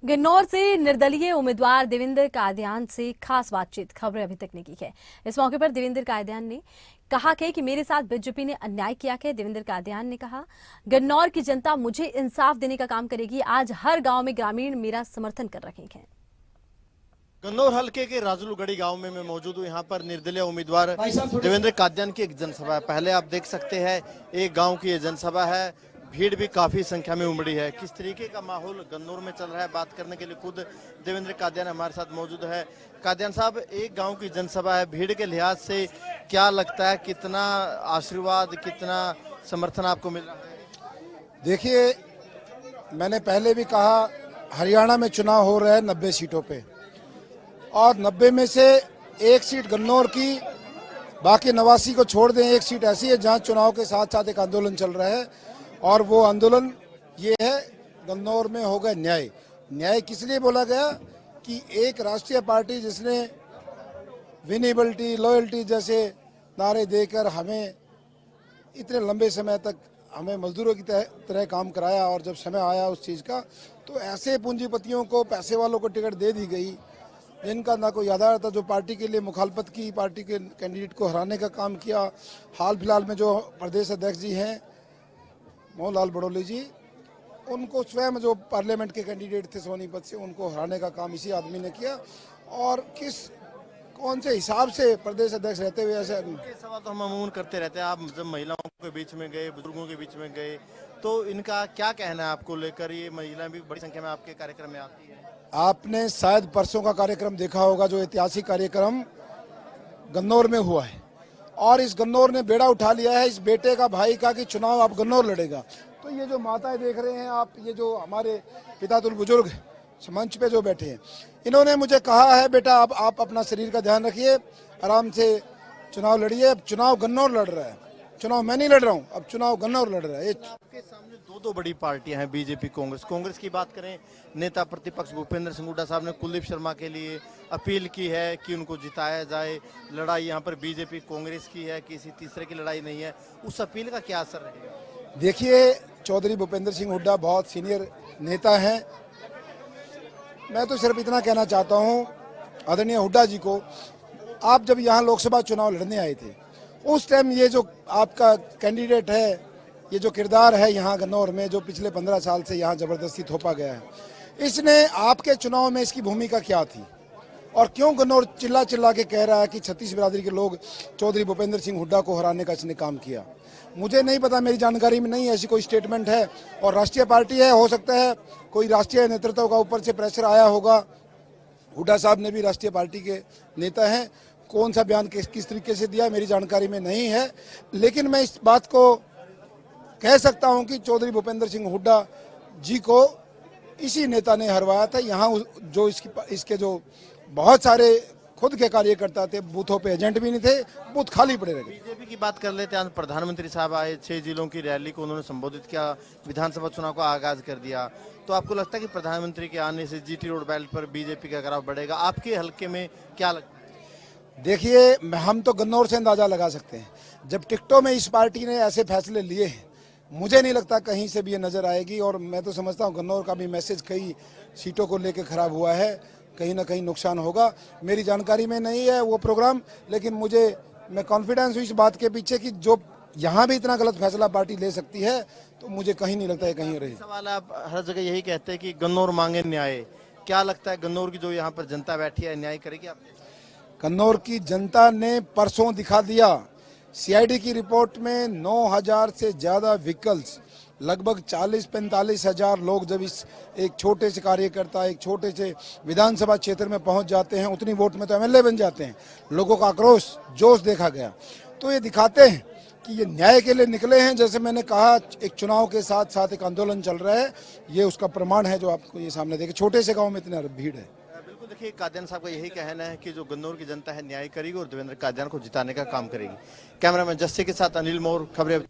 गन्नौर से निर्दलीय उम्मीदवार देवेंद्र कादियान से खास बातचीत खबरें अभी तक नहीं की है। इस मौके पर देवेंद्र कादियान ने कहा कि मेरे साथ बीजेपी ने अन्याय किया है। देवेंद्र कादियान ने कहा, गन्नौर की जनता मुझे इंसाफ देने का काम करेगी। आज हर गांव में ग्रामीण मेरा समर्थन कर रहे हैं। गन्नौर हल्के के राजुलगढ़ी गांव में मैं मौजूद हूँ। यहाँ पर निर्दलीय उम्मीदवार देवेंद्र कादियान की एक जनसभा है। पहले आप देख सकते हैं एक गांव की ये जनसभा है, भीड़ भी काफी संख्या में उमड़ी है। किस तरीके का माहौल गन्नौर में चल रहा है, बात करने के लिए खुद देवेंद्र कादियान हमारे साथ मौजूद है। कादियान साहब, एक गाँव की जनसभा है, भीड़ के लिहाज से क्या लगता है, कितना आशीर्वाद, कितना समर्थन आपको मिल रहा है? देखिए, मैंने पहले भी कहा, हरियाणा में चुनाव हो रहे हैं 90 सीटों पे, और 90 में से एक सीट गन्नौर की, बाकी 89 को छोड़ दें। एक सीट ऐसी है जहां चुनाव के साथ साथ एक आंदोलन चल रहा है, और वो आंदोलन ये है, गन्नौर में होगा न्याय। न्याय किस लिए बोला गया कि एक राष्ट्रीय पार्टी जिसने विनेबिलिटी, लॉयल्टी जैसे नारे देकर हमें इतने लंबे समय तक हमें मजदूरों की तरह काम कराया, और जब समय आया उस चीज़ का, तो ऐसे पूंजीपतियों को, पैसे वालों को टिकट दे दी गई जिनका ना कोई आधार था, जो पार्टी के लिए मुखालफत की, पार्टी के कैंडिडेट को हराने का काम किया। हाल फिलहाल में जो प्रदेश अध्यक्ष जी हैं मोहन लाल बड़ौली जी, उनको स्वयं जो पार्लियामेंट के कैंडिडेट थे सोनीपत से, उनको हराने का काम इसी आदमी ने किया। और कौन से हिसाब से प्रदेश अध्यक्ष रहते हुए ऐसे सवाल तो हम अमूमन करते रहते हैं। आप जब महिलाओं के बीच में गए, बुजुर्गों के बीच में गए, तो इनका क्या कहना है आपको लेकर? ये महिलाएं भी बड़ी संख्या में आपके कार्यक्रम में आती है। आपने शायद परसों का कार्यक्रम देखा होगा, जो ऐतिहासिक कार्यक्रम गन्नौर में हुआ है, और इस गन्नौर ने बेड़ा उठा लिया है इस बेटे का, भाई का, कि चुनाव अब गन्नौर लड़ेगा। तो ये जो माताएं देख रहे हैं आप, ये जो हमारे पितातुल बुजुर्ग मंच पे जो बैठे हैं, इन्होंने मुझे कहा है, बेटा अब आप अपना शरीर का ध्यान रखिए, आराम से चुनाव लड़िए। अब चुनाव गन्नौर लड़ रहा है, चुनाव मैं नहीं लड़ रहा हूँ, अब चुनाव गन्नौर लड़ रहा है। आपके सामने दो बड़ी पार्टियां हैं, बीजेपी, कांग्रेस। कांग्रेस की बात करें, नेता प्रतिपक्ष भूपेंद्र सिंह हुड्डा साहब ने कुलदीप शर्मा के लिए अपील की है कि उनको जिताया जाए। लड़ाई यहाँ पर बीजेपी कांग्रेस की है, किसी तीसरे की लड़ाई नहीं है। उस अपील का क्या असर रहेगा? देखिए, चौधरी भूपेंद्र सिंह हुड्डा बहुत सीनियर नेता हैं। मैं तो सिर्फ इतना कहना चाहता हूं आदरणीय हुड्डा जी को, आप जब यहाँ लोकसभा चुनाव लड़ने आए थे, उस टाइम ये जो आपका कैंडिडेट है, ये जो किरदार है यहाँ गन्नौर में, जो पिछले 15 साल से यहाँ जबरदस्ती थोपा गया है, इसने आपके चुनाव में इसकी भूमिका क्या थी? और क्यों गन्नौर चिल्ला चिल्ला के कह रहा है कि 36 बिरादरी के लोग चौधरी भूपेंद्र सिंह हुड्डा को हराने का इसने काम किया? मुझे नहीं पता, मेरी जानकारी में नहीं ऐसी कोई स्टेटमेंट है। और राष्ट्रीय पार्टी है, हो सकता है कोई राष्ट्रीय नेतृत्व का ऊपर से प्रेशर आया होगा। हुड्डा साहब ने भी राष्ट्रीय पार्टी के नेता हैं, कौन सा बयान किस तरीके से दिया मेरी जानकारी में नहीं है। लेकिन मैं इस बात को कह सकता हूं कि चौधरी भूपेंद्र सिंह हुड्डा जी को इसी नेता ने हरवाया था। यहाँ जो इसके जो बहुत सारे खुद के कार्यकर्ता थे, बूथों पे एजेंट भी नहीं थे, बूथ खाली पड़े रहे। बीजेपी की बात कर लेते हैं। आज प्रधानमंत्री साहब आए, 6 जिलों की रैली को उन्होंने संबोधित किया, विधानसभा चुनाव का आगाज कर दिया। तो आपको लगता है कि प्रधानमंत्री के आने से जीटी रोड बेल्ट पर बीजेपी का ग्राफ बढ़ेगा? आपके हल्के में क्या लगता है? देखिए, हम तो गन्नौर से अंदाजा लगा सकते हैं। जब टिकटों में इस पार्टी ने ऐसे फैसले लिए हैं, मुझे नहीं लगता कहीं से भी ये नजर आएगी। और मैं तो समझता हूँ गन्नौर का भी मैसेज कई सीटों को लेकर खराब हुआ है, कहीं ना कहीं नुकसान होगा। मेरी जानकारी में नहीं है वो प्रोग्राम, लेकिन मैं कॉन्फिडेंस हूँ इस बात के पीछे कि जो यहाँ भी इतना गलत फैसला पार्टी ले सकती है, तो मुझे कहीं नहीं लगता है कहीं रहे। सवाल आप हर जगह यही कहते हैं कि गन्नौर मांगे न्याय। क्या लगता है गन्नौर की जो यहाँ पर जनता बैठी है, न्याय करेगी? आप कन्नौर की जनता ने परसों दिखा दिया। सीआईडी की रिपोर्ट में 9,000 से ज्यादा व्हीकल्स, लगभग 40-45 हजार लोग जब इस एक छोटे से कार्यकर्ता, एक छोटे से विधानसभा क्षेत्र में पहुंच जाते हैं, उतनी वोट में तो एमएलए बन जाते हैं। लोगों का आक्रोश, जोश देखा गया। तो ये दिखाते हैं कि ये न्याय के लिए निकले हैं। जैसे मैंने कहा, एक चुनाव के साथ साथ एक आंदोलन चल रहा है, ये उसका प्रमाण है जो आपको ये सामने देखे। छोटे से गाँव में इतनी भीड़ है। बिल्कुल, देखिए, कादियान साहब का यही कहना है कि जो गन्नौर की जनता है न्याय करेगी और देवेंद्र कादियान को जिताने का काम करेगी। कैमरामैन जस्सी के साथ अनिल मोर, खबरें।